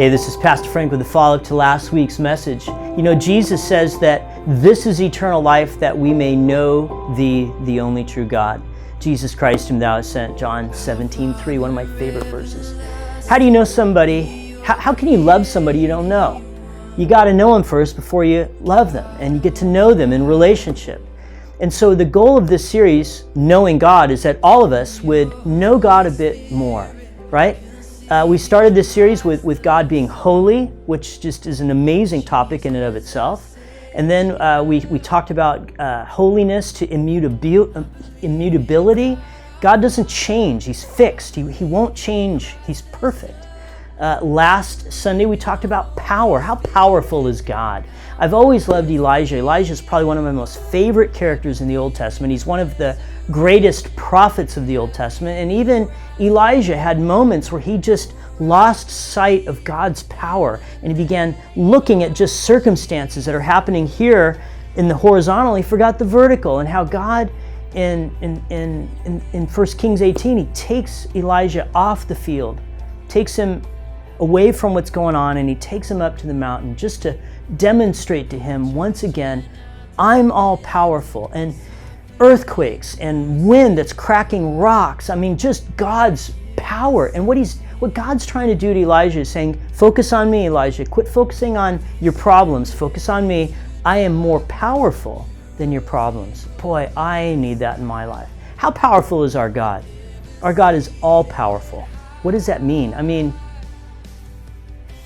Hey, this is Pastor Frank with a follow-up to last week's message. You know, Jesus says that this is eternal life, that we may know thee, the only true God, Jesus Christ whom thou hast sent, John 17:3, one of my favorite verses. How do you know somebody? How can you love somebody you don't know? You got to know them first before you love them, and you get to know them in relationship. And so the goal of this series, Knowing God, is that all of us would know God a bit more, right? We started this series with God being holy, which just is an amazing topic in and of itself. And then we talked about holiness to immutability. God doesn't change. He's fixed. He won't change. He's perfect. Last Sunday, we talked about power. How powerful is God? I've always loved Elijah. Elijah is probably one of my most favorite characters in the Old Testament. He's one of the greatest prophets of the Old Testament. And even Elijah had moments where he just lost sight of God's power, and he began looking at just circumstances that are happening here in the horizontal. He forgot the vertical, and how God in 1 Kings 18, he takes Elijah off the field, takes him away from what's going on, and he takes him up to the mountain just to demonstrate to him once again, I'm all powerful. And earthquakes and wind that's cracking rocks. I mean, just God's power. And what God's trying to do to Elijah is saying, focus on me, Elijah. Quit focusing on your problems. Focus on me. I am more powerful than your problems. Boy, I need that in my life. How powerful is our God? Our God is all powerful. What does that mean? I mean,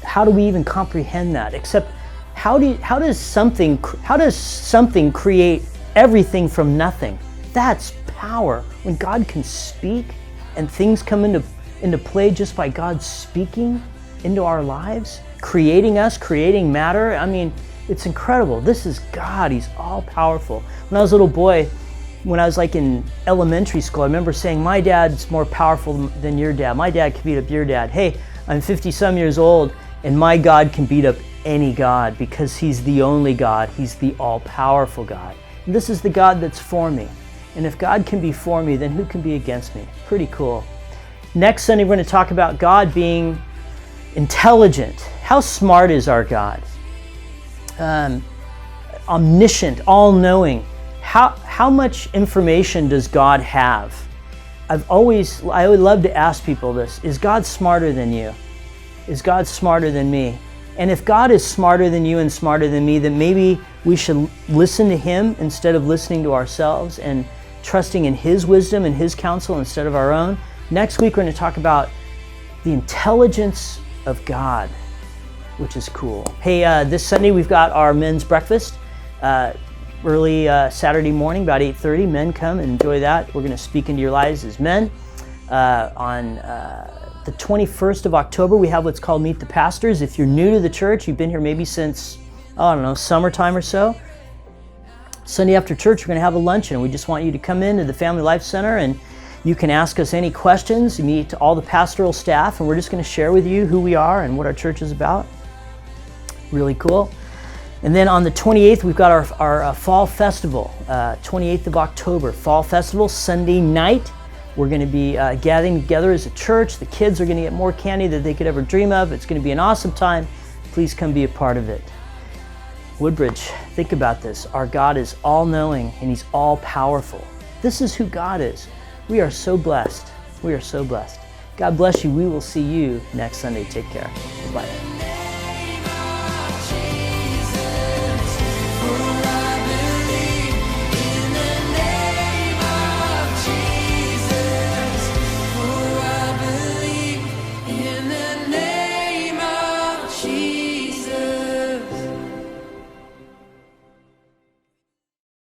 how do we even comprehend that? Except, how does something create everything from nothing? That's power. When God can speak and things come into play just by God speaking into our lives, creating us, creating matter. I mean, it's incredible. This is God. He's all powerful. When I was a little boy, when I was like in elementary school, I remember saying, my dad's more powerful than your dad. My dad can beat up your dad. Hey, I'm 50-some years old, and my God can beat up any God because he's the only God. He's the all-powerful God. And this is the God that's for me. And if God can be for me, then who can be against me? Pretty cool. Next Sunday, we're going to talk about God being intelligent. How smart is our God? Omniscient, all-knowing. How much information does God have? I would love to ask people this. Is God smarter than you? Is God smarter than me? And if God is smarter than you and smarter than me, then maybe we should listen to him instead of listening to ourselves and trusting in his wisdom and his counsel instead of our own. Next week, we're going to talk about the intelligence of God, which is cool. Hey, this Sunday, we've got our men's breakfast. Early Saturday morning, about 8:30. Men, come and enjoy that. We're going to speak into your lives as men. On the 21st of October, we have what's called Meet the Pastors. If you're new to the church, you've been here maybe since, I don't know, summertime or so. Sunday after church, we're going to have a luncheon. We just want you to come into the Family Life Center, and you can ask us any questions. You meet all the pastoral staff, and we're just going to share with you who we are and what our church is about. Really cool. And then on the 28th, we've got our Fall Festival, 28th of October, Fall Festival, Sunday night. We're going to be gathering together as a church. The kids are going to get more candy than they could ever dream of. It's going to be an awesome time. Please come be a part of it. Woodbridge, think about this. Our God is all-knowing, and he's all-powerful. This is who God is. We are so blessed. We are so blessed. God bless you. We will see you next Sunday. Take care. Bye.